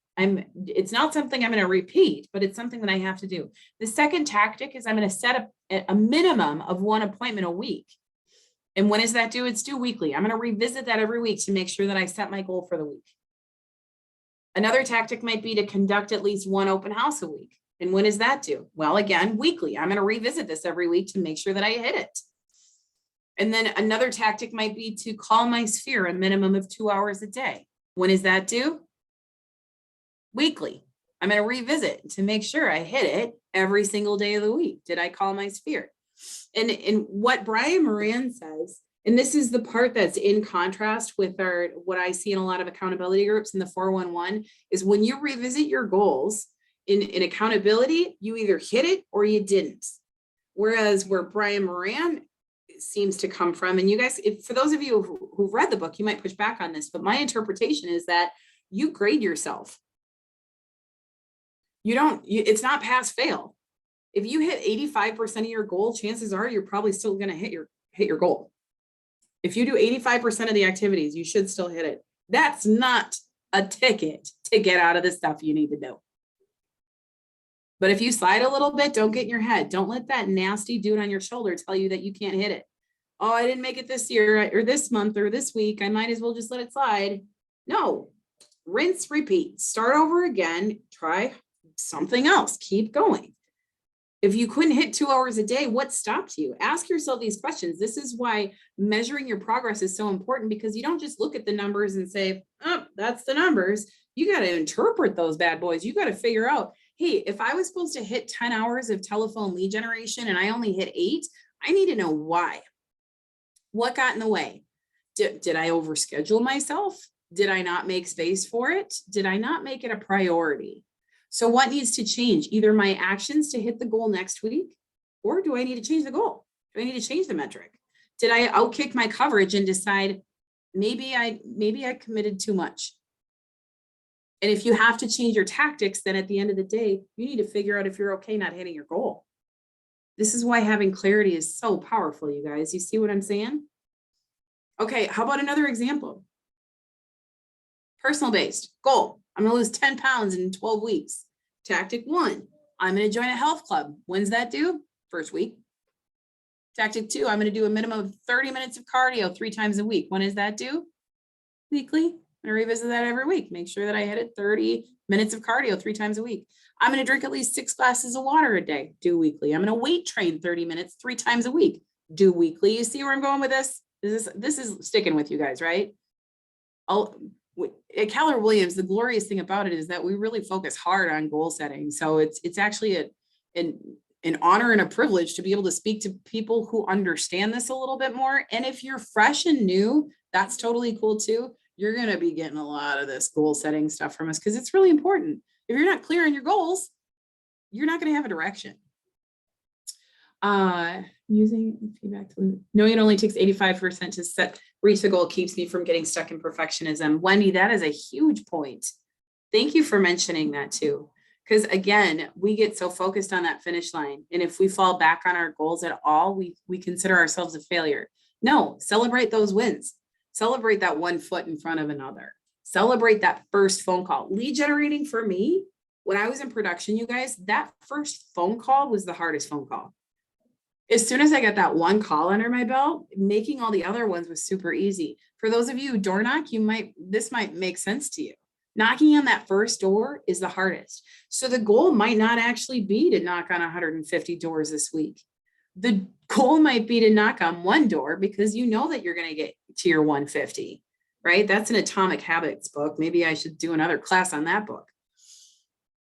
S1: It's not something I'm going to repeat, but it's something that I have to do. The second tactic is I'm going to set up a minimum of 1 appointment a week. And when is that due? It's due weekly. I'm going to revisit that every week to make sure that I set my goal for the week. Another tactic might be to conduct at least 1 open house a week. And when is that due? Well, again, weekly. I'm going to revisit this every week to make sure that I hit it. And then another tactic might be to call my sphere a minimum of 2 hours a day. When is that due? Weekly. I'm going to revisit to make sure I hit it every single day of the week. Did I call my sphere? And what Brian Moran says, and this is the part that's in contrast with what I see in a lot of accountability groups in the 411, is when you revisit your goals in accountability, you either hit it or you didn't. Whereas where Brian Moran seems to come from, and you guys, for those of you who've read the book, you might push back on this, but my interpretation is that you grade yourself. It's not pass fail. If you hit 85% of your goal, chances are you're probably still going to hit your goal. If you do 85% of the activities, you should still hit it. That's not a ticket to get out of the stuff you need to do. But if you slide a little bit, don't get in your head. Don't let that nasty dude on your shoulder tell you that you can't hit it. Oh, I didn't make it this year or this month or this week. I might as well just let it slide. No, rinse, repeat, start over again, try something else, keep going. If you couldn't hit 2 hours a day, what stopped you? Ask yourself these questions. This is why measuring your progress is so important, because you don't just look at the numbers and say, oh, that's the numbers. You got to interpret those bad boys. You got to figure out, hey, if I was supposed to hit 10 hours of telephone lead generation and I only hit 8, I need to know why. What got in the way? Did I overschedule myself? Did I not make space for it? Did I not make it a priority? So what needs to change? Either my actions to hit the goal next week, or do I need to change the goal? Do I need to change the metric? Did I outkick my coverage and decide maybe I committed too much? And if you have to change your tactics, then at the end of the day, you need to figure out if you're okay not hitting your goal. This is why having clarity is so powerful, you guys. You see what I'm saying? Okay, how about another example? Personal based goal. I'm gonna lose 10 pounds in 12 weeks. Tactic 1, I'm gonna join a health club. When's that due? First week. Tactic 2, I'm gonna do a minimum of 30 minutes of cardio 3 times a week. When is that due? Weekly. I'm gonna revisit that every week. Make sure that I hit it 30 minutes of cardio 3 times a week. I'm gonna drink at least 6 glasses of water a day. Do weekly. I'm gonna weight train 30 minutes 3 times a week. Do weekly. You see where I'm going with this? This is sticking with you guys, right? At Keller Williams, the glorious thing about it is that we really focus hard on goal setting. So it's actually an honor and a privilege to be able to speak to people who understand this a little bit more. And if you're fresh and new, that's totally cool too. You're going to be getting a lot of this goal setting stuff from us because it's really important. If you're not clear on your goals, you're not going to have a direction. Using feedback to knowing it only takes 85% to reach the goal keeps me from getting stuck in perfectionism. Wendy, that is a huge point. Thank you for mentioning that too. Because again, we get so focused on that finish line. And if we fall back on our goals at all, we consider ourselves a failure. No, celebrate those wins. Celebrate that 1 foot in front of another. Celebrate that first phone call. Lead generating for me, when I was in production, you guys, that first phone call was the hardest phone call. As soon as I got that 1 call under my belt, making all the other ones was super easy. For those of you who door knock, this might make sense to you. Knocking on that first door is the hardest. So the goal might not actually be to knock on 150 doors this week. The goal might be to knock on 1 door because you know that you're going to get to your 150, right? That's an Atomic Habits book. Maybe I should do another class on that book.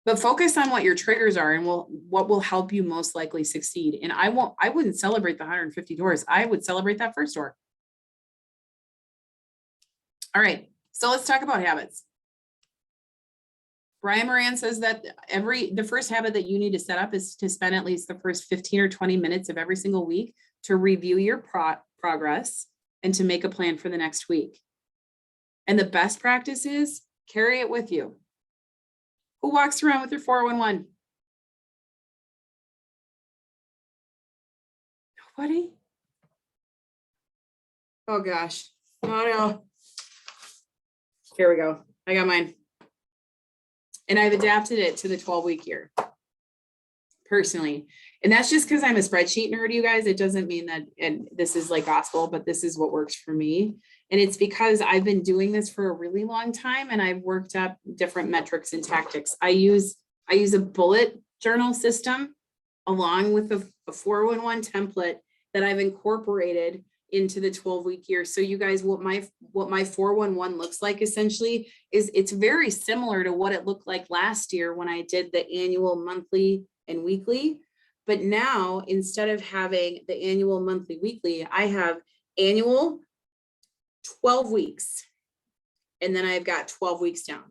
S1: But focus on what your triggers are and what will help you most likely succeed. And I wouldn't celebrate the 150 doors. I would celebrate that first door. All right, so let's talk about habits. Brian Moran says that the first habit that you need to set up is to spend at least the first 15 or 20 minutes of every single week to review your progress and to make a plan for the next week. And the best practice is carry it with you. Who walks around with your 411? Nobody? Oh gosh. Oh no. Here we go. I got mine. And I've adapted it to the 12-week year personally. And that's just because I'm a spreadsheet nerd, you guys. It doesn't mean that, and this is like gospel, but this is what works for me. And it's because I've been doing this for a really long time and I've worked up different metrics and tactics. I use a bullet journal system along with a 411 template that I've incorporated into the 12-week year. So you guys, what my 411 looks like essentially is it's very similar to what it looked like last year when I did the annual, monthly, and weekly. But now instead of having the annual, monthly, weekly, I have annual 12 weeks. And then I've got 12 weeks down.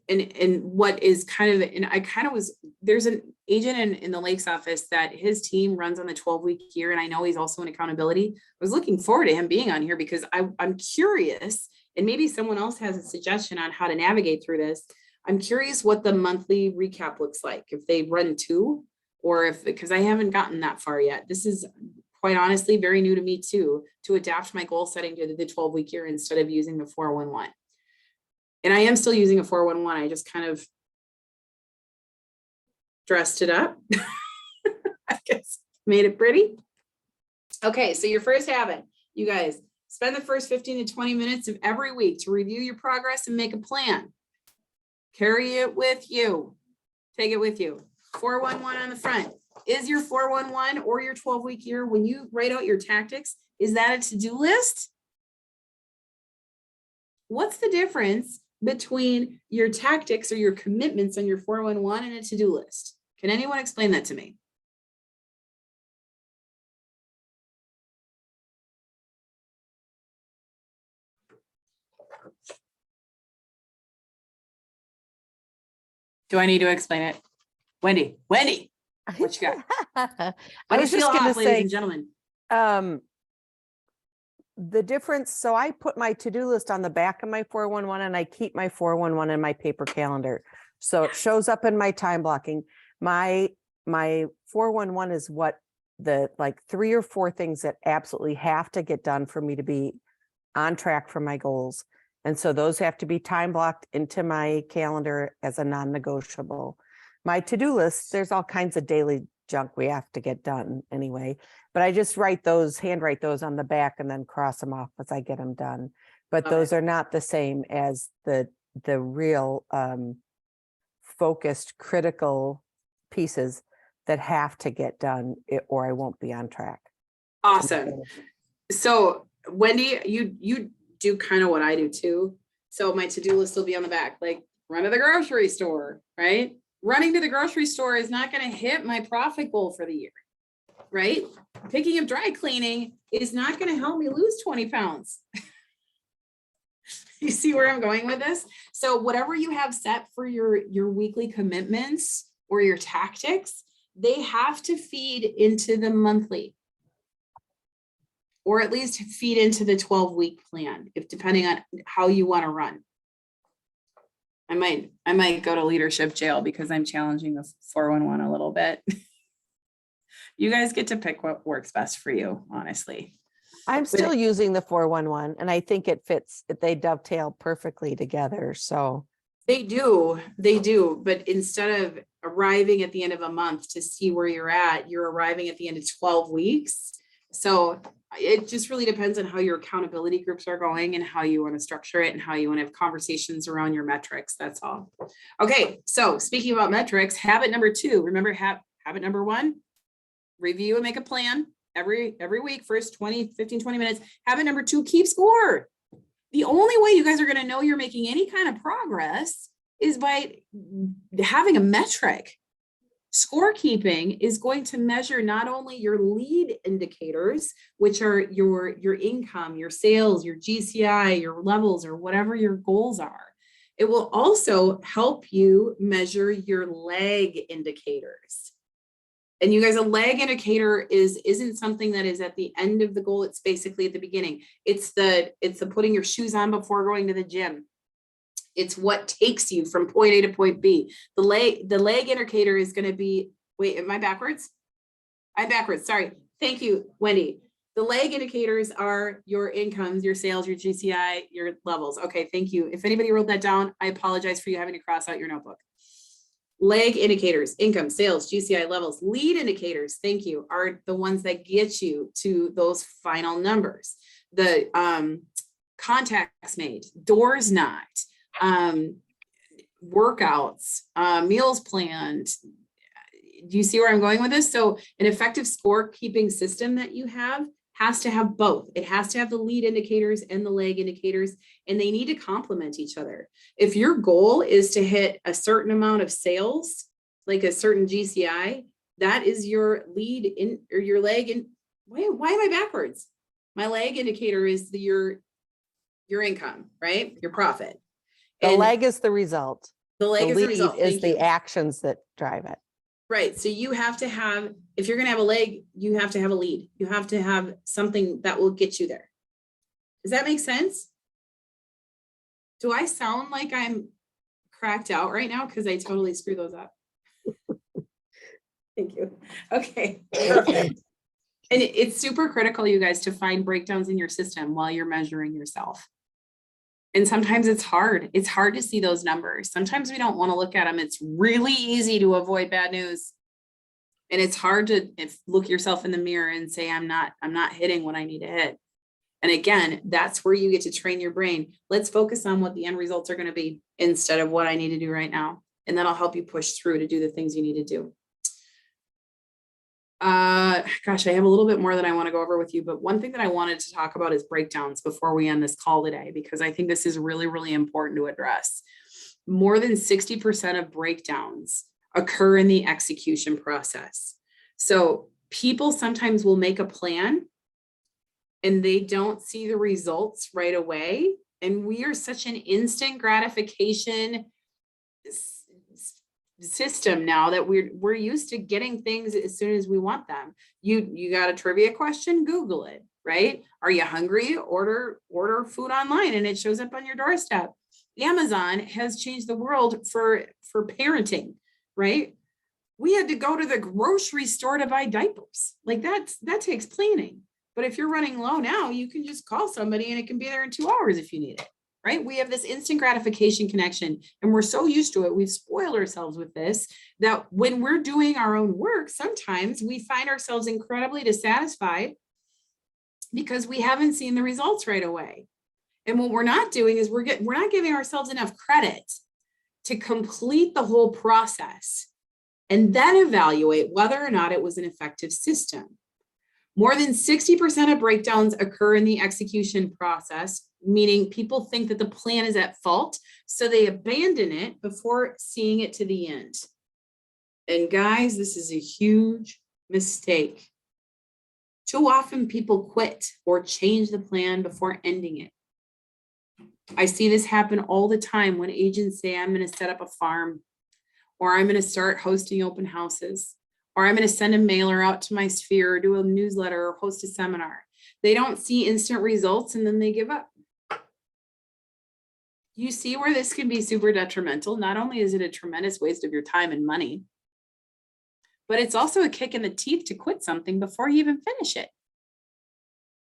S1: And what is kind of, and I kind of was, there's an agent in the Lakes office that his team runs on the 12-week year. And I know he's also in accountability. I was looking forward to him being on here because I'm curious, and maybe someone else has a suggestion on how to navigate through this. I'm curious what the monthly recap looks like, if they run 2 or because I haven't gotten that far yet. This is quite honestly very new to me too, to adapt my goal setting to the 12-week year instead of using the 411. And I am still using a 411. I just kind of dressed it up. I guess made it pretty. Okay, so your first habit, you guys, spend the first 15 to 20 minutes of every week to review your progress and make a plan. Carry it with you. Take it with you. 411 on the front. Is your 411 or your 12-week year, when you write out your tactics, is that a to-do list? What's the difference between your tactics or your commitments on your 411 and a to-do list? Can anyone explain that to me? Do I need to explain it? Wendy, what you got?
S6: I
S1: Wendy
S6: was just going
S1: Steelhoff,
S6: to
S1: ladies
S6: say,
S1: and gentlemen.
S6: the difference, so I put my to-do list on the back of my 411 and I keep my 411 in my paper calendar. So it shows up in my time blocking. My my 411 is what the like 3 or 4 things that absolutely have to get done for me to be on track for my goals. And so those have to be time blocked into my calendar as a non-negotiable. My to-do list, there's all kinds of daily junk we have to get done anyway, but I just handwrite those on the back and then cross them off as I get them done. But
S1: Love it.
S6: those are not the same as the real focused, critical pieces that have to get done or I won't be on track.
S1: Awesome. So Wendy, you do kind of what I do too. So my to-do list will be on the back, like run to the grocery store, right? Running to the grocery store is not going to hit my profit goal for the year, right? Picking up dry cleaning is not going to help me lose 20 pounds. You see where I'm going with this? So whatever you have set for your weekly commitments or your tactics, they have to feed into the monthly, or at least feed into the 12-week plan, if depending on how you want to run. I might go to leadership jail because I'm challenging the 411 a little bit. You guys get to pick what works best for you, honestly.
S6: I'm still using the 411 and I think it fits, they dovetail perfectly together. So
S1: They do. But instead of arriving at the end of a month to see where you're arriving at the end of 12 weeks. So it just really depends on how your accountability groups are going and how you want to structure it and how you want to have conversations around your metrics. That's all. Okay. So speaking about metrics, habit number 2, remember habit number 1, review and make a plan every week, first 20 minutes. Habit number 2, keep score. The only way you guys are going to know you're making any kind of progress is by having a metric. Scorekeeping is going to measure not only your lead indicators, which are your income, your sales, your GCI, your levels, or whatever your goals are. It will also help you measure your lag indicators. And you guys, a lag indicator isn't something that is at the end of the goal. It's basically at the beginning. It's the putting your shoes on before going to the gym. It's what takes you from point A to point B. The lag indicator is going to be, wait, am I backwards? I'm backwards. Sorry. Thank you, Wendy. The lag indicators are your incomes, your sales, your GCI, your levels. Okay. Thank you. If anybody wrote that down, I apologize for you having to cross out your notebook. Lag indicators, income, sales, GCI levels. Lead indicators, thank you, are the ones that get you to those final numbers. The contacts made, doors knocked, workouts, meals planned. Do you see where I'm going with this? So an effective scorekeeping system that you have has to have both. It has to have the lead indicators and the lag indicators, and they need to complement each other. If your goal is to hit a certain amount of sales, like a certain GCI, that is your lead in or your lag. And why am I backwards? My lag indicator is your income, right? Your profit.
S6: the
S1: And
S6: lag is the result.
S1: the lag is the
S6: lead
S1: result.
S6: is
S1: Thank
S6: the
S1: you.
S6: actions that drive it.
S1: Right. So you have to have, if you're going to have a leg, you have to have a lead. You have to have something that will get you there. Does that make sense? Do I sound like I'm cracked out right now? Because I totally screwed those up. Thank you. Okay, perfect. And it's super critical, you guys, to find breakdowns in your system while you're measuring yourself. And sometimes it's hard. It's hard to see those numbers. Sometimes we don't want to look at them. It's really easy to avoid bad news. And it's hard to look yourself in the mirror and say, I'm not hitting what I need to hit. And again, that's where you get to train your brain. Let's focus on what the end results are going to be instead of what I need to do right now. And that'll help you push through to do the things you need to do. Gosh, I have a little bit more that I want to go over with you, but one thing that I wanted to talk about is breakdowns before we end this call today, because I think this is really, really important to address. More than 60% of breakdowns occur in the execution process. So people sometimes will make a plan and they don't see the results right away. And we are such an instant gratification system now that we're used to getting things as soon as we want them. You got a trivia question, Google it, right? Are you hungry? Order food online and it shows up on your doorstep. Amazon has changed the world for parenting, right? we had to go to the grocery store to buy diapers. Like that takes planning. But if you're running low now, you can just call somebody and it can be there in 2 hours if you need it, right? We have this instant gratification connection and we're so used to it. We've spoiled ourselves with this that when we're doing our own work, sometimes we find ourselves incredibly dissatisfied because we haven't seen the results right away. And what we're not doing is we're not giving ourselves enough credit to complete the whole process and then evaluate whether or not it was an effective system. More than 60% of breakdowns occur in the execution process, meaning people think that the plan is at fault, so they abandon it before seeing it to the end. And guys, this is a huge mistake. Too often people quit or change the plan before ending it. I see this happen all the time when agents say, I'm going to set up a farm, or I'm going to start hosting open houses, or I'm going to send a mailer out to my sphere, or do a newsletter, or host a seminar. They don't see instant results and then they give up. You see where this can be super detrimental. Not only is it a tremendous waste of your time and money, but it's also a kick in the teeth to quit something before you even finish it.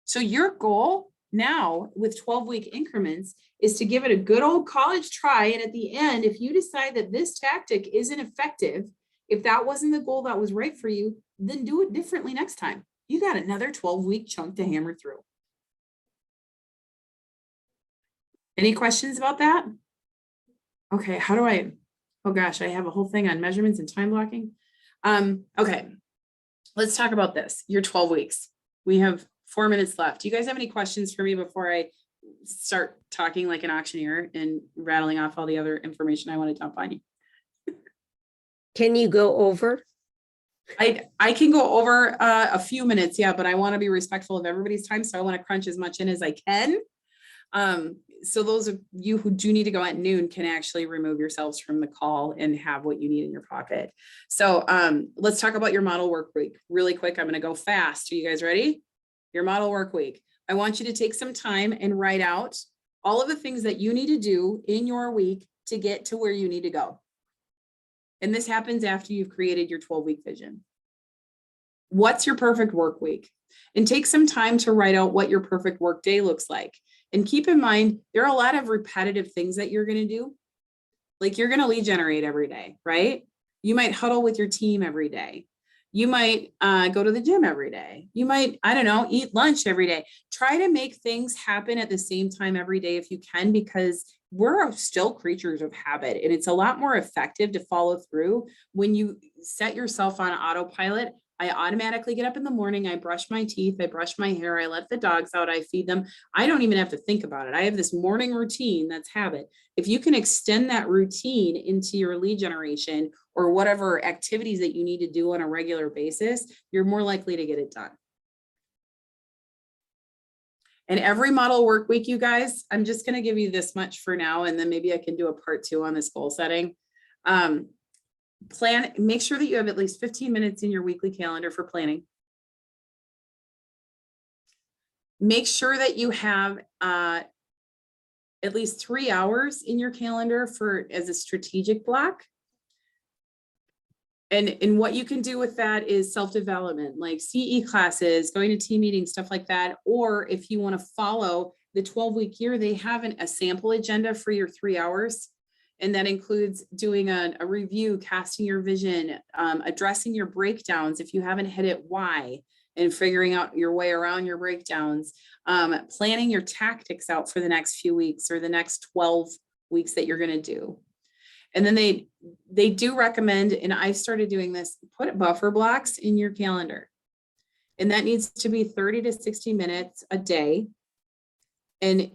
S1: So your goal now with 12-week increments is to give it a good old college try. And at the end, if you decide that this tactic isn't effective, if that wasn't the goal that was right for you, then do it differently next time. You got another 12-week chunk to hammer through. Any questions about that? Okay, how do I, oh gosh, I have a whole thing on measurements and time blocking. Okay, let's talk about this. Your 12 weeks. We have 4 minutes left. Do you guys have any questions for me before I start talking like an auctioneer and rattling off all the other information I want to dump on you?
S4: Can you go over?
S1: I can go over a few minutes, yeah, but I want to be respectful of everybody's time, so I want to crunch as much in as I can. So those of you who do need to go at noon can actually remove yourselves from the call and have what you need in your pocket. So let's talk about your model work week really quick. I'm going to go fast. Are you guys ready? Your model work week. I want you to take some time and write out all of the things that you need to do in your week to get to where you need to go. And this happens after you've created your 12-week vision. What's your perfect work week? And take some time to write out what your perfect work day looks like. And keep in mind, there are a lot of repetitive things that you're going to do. Like you're going to lead generate every day, right? You might huddle with your team every day. You might go to the gym every day. You might, I don't know, eat lunch every day. Try to make things happen at the same time every day if you can, because we're still creatures of habit. And it's a lot more effective to follow through when you set yourself on autopilot. I automatically get up in the morning, I brush my teeth, I brush my hair, I let the dogs out, I feed them. I don't even have to think about it. I have this morning routine that's habit. If you can extend that routine into your lead generation or whatever activities that you need to do on a regular basis, you're more likely to get it done. And every model work week, you guys, I'm just going to give you this much for now, and then maybe I can do a part 2 on this goal setting. Plan, make sure that you have at least 15 minutes in your weekly calendar for planning. Make sure that you have at least 3 hours in your calendar for as a strategic block. And what you can do with that is self-development, like CE classes, going to team meetings, stuff like that. Or if you want to follow the 12-week year, they have a sample agenda for your 3 hours. And that includes doing a review, casting your vision, addressing your breakdowns if you haven't hit it, why, and figuring out your way around your breakdowns, planning your tactics out for the next few weeks or the next 12 weeks that you're going to do. And then they do recommend, and I've started doing this, put buffer blocks in your calendar. And that needs to be 30 to 60 minutes a day. And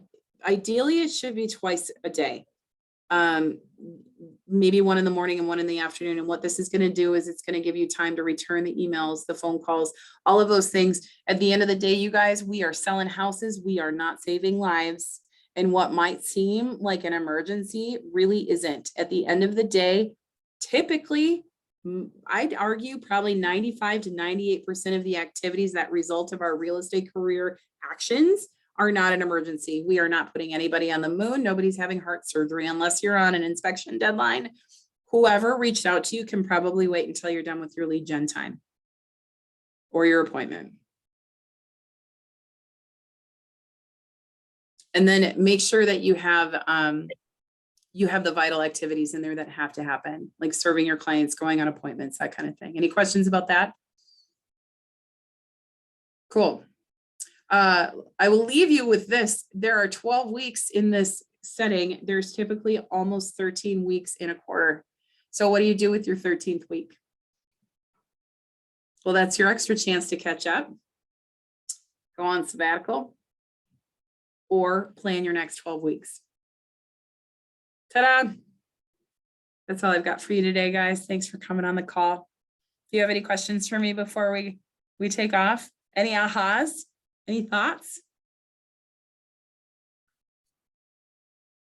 S1: ideally it should be twice a day. Maybe one in the morning and one in the afternoon. And what this is going to do is it's going to give you time to return the emails, the phone calls, all of those things. At the end of the day, you guys, we are selling houses. We are not saving lives. And what might seem like an emergency really isn't. At the end of the day, typically, I'd argue probably 95 to 98% of the activities that result of our real estate career actions are not an emergency. We are not putting anybody on the moon. Nobody's having heart surgery unless you're on an inspection deadline whoever reached out to you can probably wait until you're done with your lead gen time or your appointment. And then make sure that you have the vital activities in there that have to happen, like serving your clients, going on appointments, that kind of thing. Any questions about that? Cool. I will leave you with this. There are 12 weeks in this setting. There's typically almost 13 weeks in a quarter. So what do you do with your 13th week? Well, that's your extra chance to catch up, go on sabbatical, or plan your next 12 weeks. Ta-da! That's all I've got for you today, guys. Thanks for coming on the call. Do you have any questions for me before we take off? Any ahas? Any thoughts?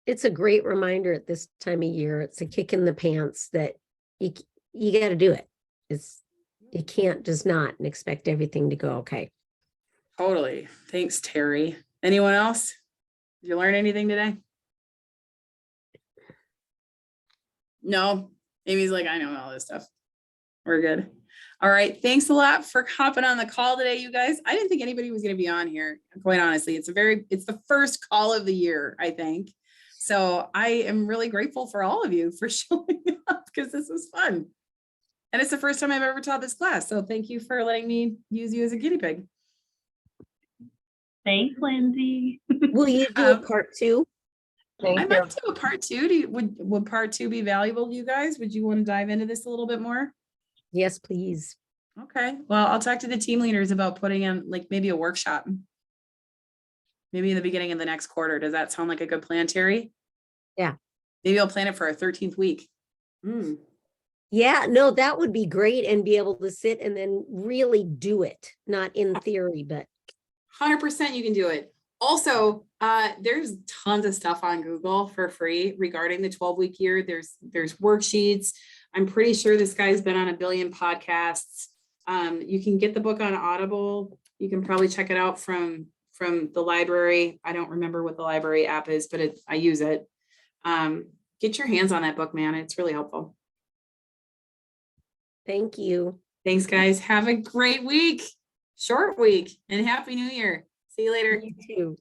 S4: It's a great reminder at this time of year. It's a kick in the pants that you got to do it. You can't just not and expect everything to go okay.
S1: Totally. Thanks, Terry. Anyone else? Did you learn anything today? No. Amy's like, I know all this stuff. We're good. All right. Thanks a lot for hopping on the call today, you guys. I didn't think anybody was going to be on here. Quite honestly, it's the first call of the year, I think. So I am really grateful for all of you for showing up because this was fun. And it's the first time I've ever taught this class. So thank you for letting me use you as a guinea pig.
S7: Thanks, Lindsay.
S4: Will you do a part two?
S1: I might do a part two. Would part two be valuable to you guys? Would you want to dive into this a little bit more?
S4: Yes, please.
S1: Okay. Well, I'll talk to the team leaders about putting in like maybe a workshop. Maybe in the beginning of the next quarter. Does that sound like a good plan, Terry?
S4: Yeah.
S1: Maybe I'll plan it for our 13th week.
S4: Yeah, no, that would be great, and be able to sit and then really do it, not in theory, but
S1: 100% you can do it. Also, there's tons of stuff on Google for free regarding the 12-week year. There's worksheets. I'm pretty sure this guy's been on 1 billion podcasts. You can get the book on Audible. You can probably check it out from the library. I don't remember what the library app is, but I use it. Get your hands on that book, man. It's really helpful.
S4: thank you.
S1: Thanks, guys. Have a great week. Short week, and Happy New Year. See you later.
S4: You too.